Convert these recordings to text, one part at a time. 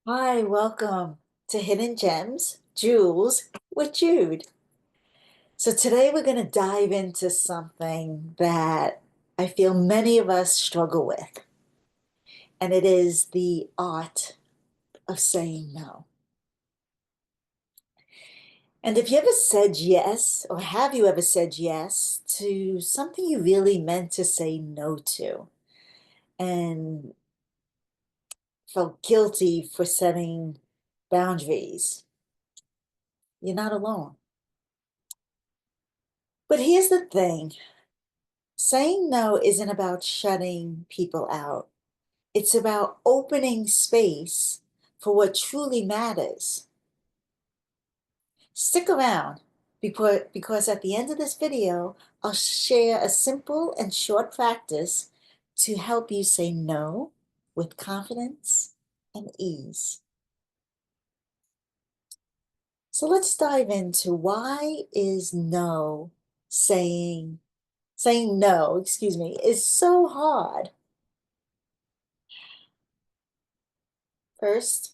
Hi, welcome to Hidden Gems, Jewels with Jude. So today we're going to dive into something that I feel many of us struggle with, and it is the art of saying no. And if you ever said yes, or have you ever said yes to something you really meant to say no to, and felt guilty for setting boundaries, you're not alone. But here's the thing. Saying no isn't about shutting people out. It's about opening space for what truly matters. Stick around because at the end of this video, I'll share a simple and short practice to help you say no with confidence and ease. So let's dive into why is no saying no, excuse me, is so hard. First,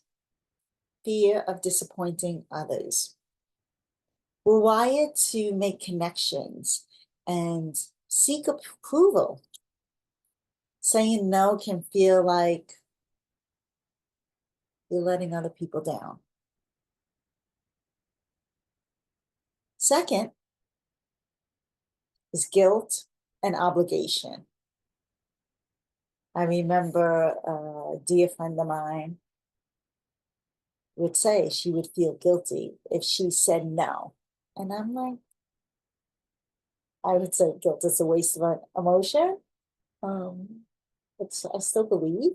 fear of disappointing others. We're wired to make connections and seek approval. Saying no can feel like you're letting other people down. Second is guilt and obligation. I remember a dear friend of mine would say she would feel guilty if she said no. And I'm like, I would say guilt is a waste of an emotion. Um, but I still believe,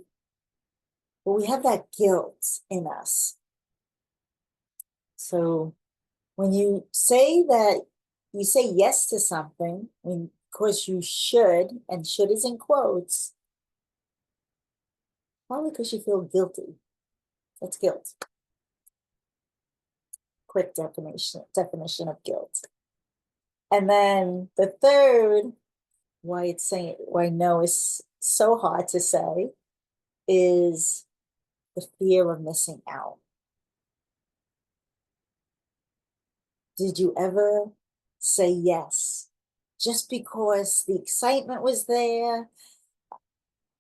but we have that guilt in us. So when you say yes to something, when of course you should, and should is in quotes, probably because you feel guilty. That's guilt. Quick definition of guilt. And then the third, why no is so hard to say, is the fear of missing out. Did you ever say yes just because the excitement was there?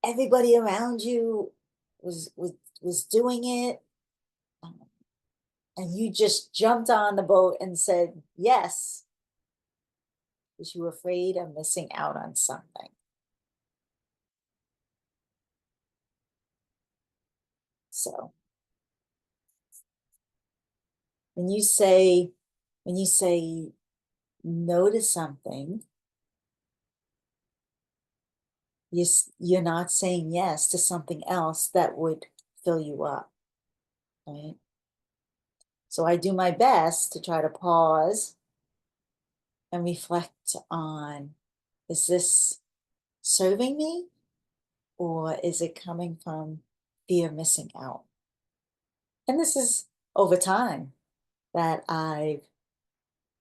Everybody around you was doing it, and you just jumped on the boat and said yes because you were afraid of missing out on something. So when you say when you say no to something, you're not saying yes to something else that would fill you up, right? So I do my best to try to pause and reflect on, is this serving me, or is it coming from fear of missing out? And this is over time that I've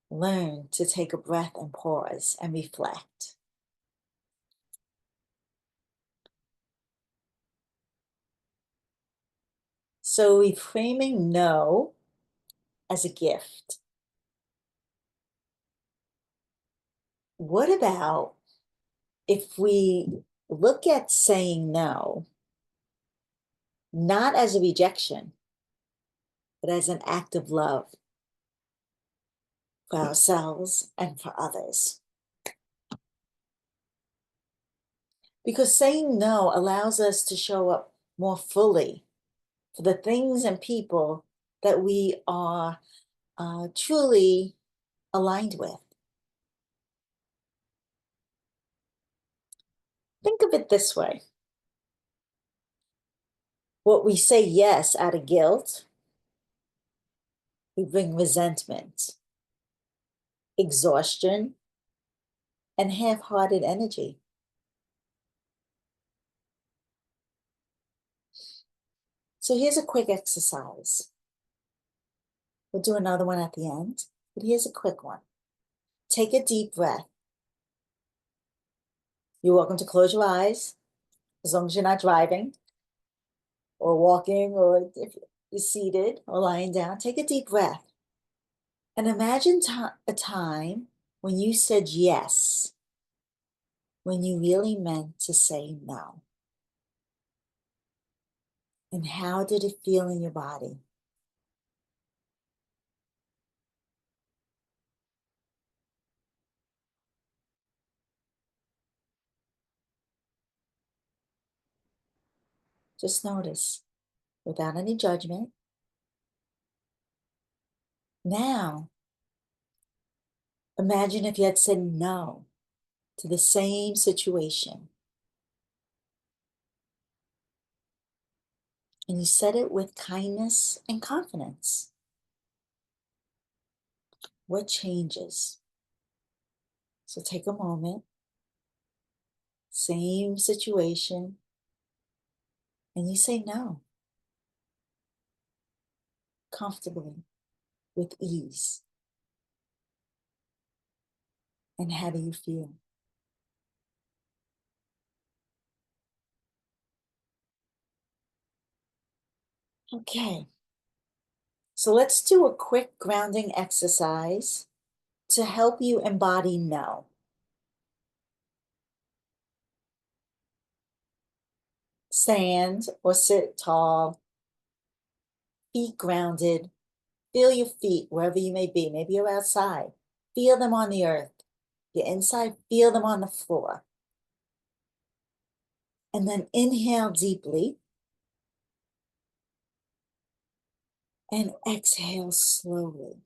learned to take a breath and pause and reflect. So reframing no as a gift. What about if we look at saying no not as a rejection, but as an act of love for ourselves and for others? Because saying no allows us to show up more fully for the things and people that we are truly aligned with. Think of it this way. What we say yes out of guilt, we bring resentment, exhaustion, and half-hearted energy. So here's a quick exercise. We'll do another one at the end, but here's a quick one. Take a deep breath. You're welcome to close your eyes as long as you're not driving or walking, or You're seated or lying down. Take a deep breath and imagine a time when you said yes, when you really meant to say no. And how did it feel in your body? Just notice without any judgment. Now, imagine if you had said no to the same situation and you said it with kindness and confidence. What changes? So take a moment, same situation, and you say no comfortably, with ease. And how do you feel? Okay, so let's do a quick grounding exercise to help you embody no. Stand or sit tall, feet grounded. Feel your feet wherever you may be. Maybe you're outside. Feel them on the earth. You're inside, feel them on the floor. And then inhale deeply and exhale slowly.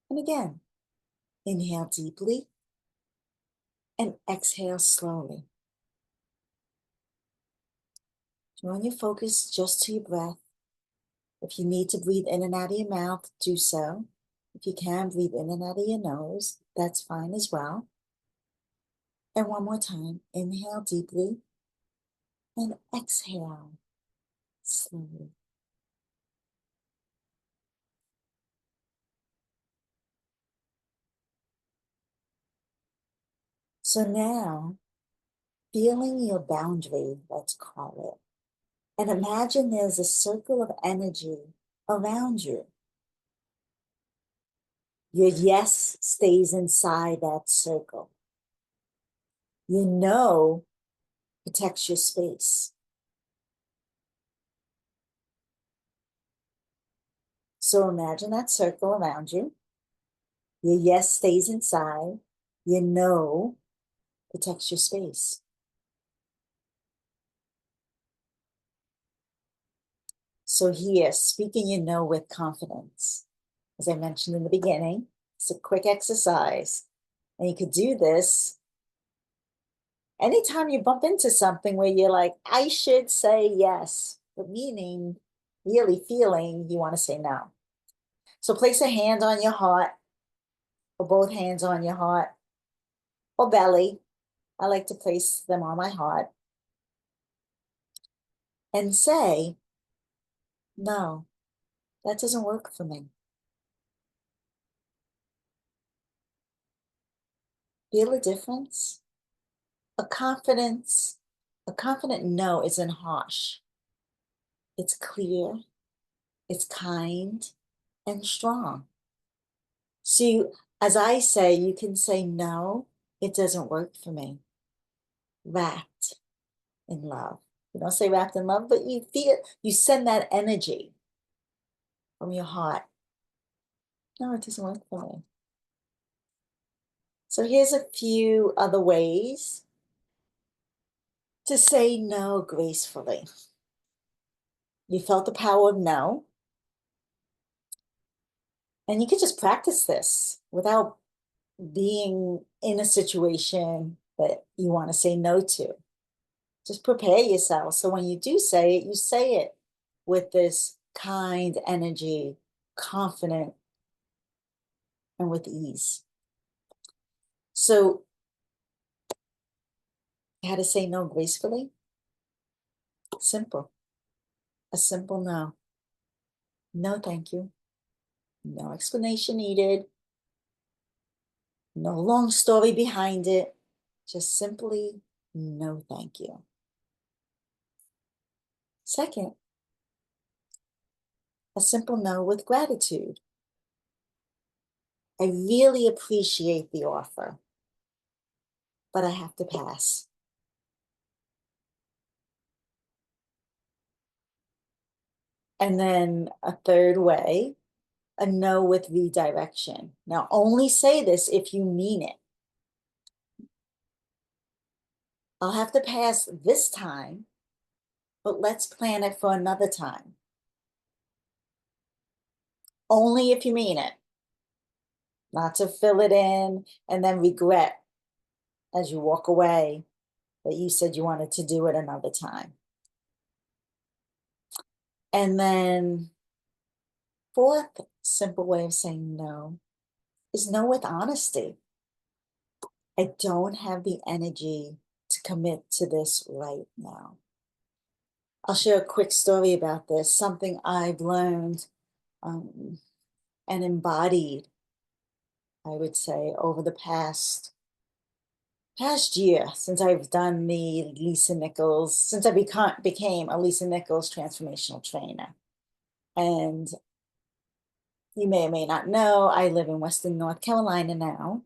And again, inhale deeply and exhale slowly. Drawing your focus just to your breath. If you need to breathe in and out of your mouth, do so. If you can, breathe in and out of your nose. That's fine as well. And one more time, inhale deeply and exhale slowly. So now, feeling your boundary, let's call it, and imagine there's a circle of energy around you. Your yes stays inside that circle. Your no protects your space. So imagine that circle around you. Your yes stays inside. Your no protects your space. So here, speaking your no with confidence. As I mentioned in the beginning, it's a quick exercise. And you could do this anytime you bump into something where you're like, I should say yes, but meaning really feeling you want to say no. So place a hand on your heart, or both hands on your heart, or belly. I like to place them on my heart and say, no, that doesn't work for me. Feel a difference? A confidence, a confident no isn't harsh. It's clear, it's kind, and strong. So as I say, you can say, no, it doesn't work for me. Wrapped in love. You don't say wrapped in love, but you feel, you send that energy from your heart. No, it doesn't work for me. So here's a few other ways to say no gracefully. You felt the power of no, and you can just practice this without being in a situation that you want to say no to. Just prepare yourself. So when you do say it, you say it with this kind energy, confident, and with ease. So how to say no gracefully? Simple. A simple no. No, thank you. No explanation needed. No long story behind it. Just simply no, thank you. Second, a simple no with gratitude. I really appreciate the offer, but I have to pass. And then a third way, a no with redirection. Now, only say this if you mean it. I'll have to pass this time, but let's plan it for another time. Only if you mean it, not to fill it in and then regret as you walk away that you said you wanted to do it another time. And then fourth simple way of saying no is no with honesty. I don't have the energy to commit to this right now. I'll share a quick story about this, something I've learned and embodied, I would say, over the past year, since I've done the Lisa Nichols, since I became a Lisa Nichols transformational trainer. And you may or may not know, I live in Western North Carolina now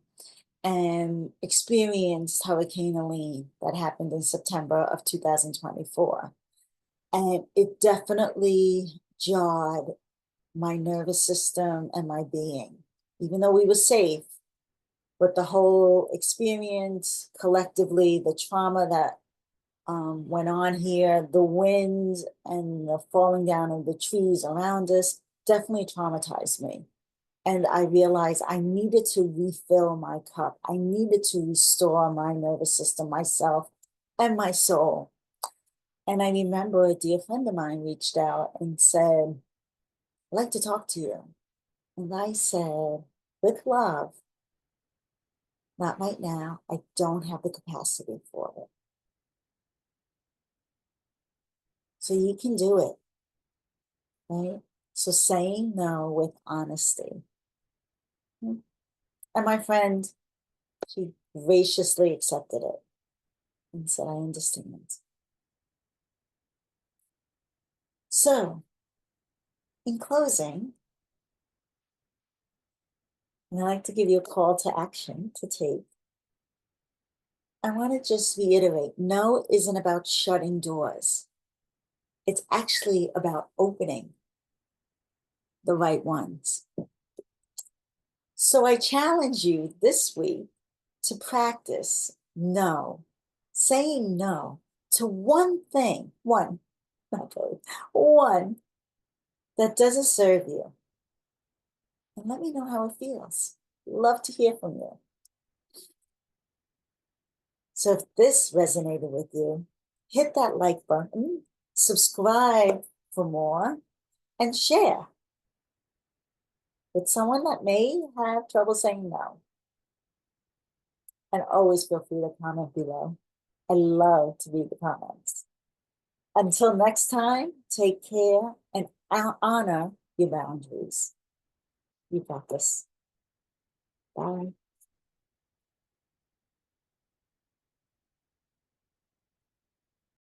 and experienced Hurricane Helene that happened in September of 2024. And it definitely jarred my nervous system and my being, even though we were safe. But the whole experience collectively, the trauma that went on here, the wind and the falling down of the trees around us definitely traumatized me. And I realized I needed to refill my cup. I needed to restore my nervous system, myself, and my soul. And I remember a dear friend of mine reached out and said, I'd like to talk to you. And I said, with love, not right now. I don't have the capacity for it. So you can do it, right? So saying no with honesty. And my friend, she graciously accepted it and said, I understand. So in closing, and I'd like to give you a call to action to take. I want to just reiterate, no isn't about shutting doors. It's actually about opening the right ones. So I challenge you this week to practice no, saying no to one thing, one, not both, one that doesn't serve you. And let me know how it feels. Love to hear from you. So if this resonated with you, hit that like button, subscribe for more, and share with someone that may have trouble saying no. And always feel free to comment below. I love to read the comments. Until next time, take care and honor your boundaries. You got this. Bye.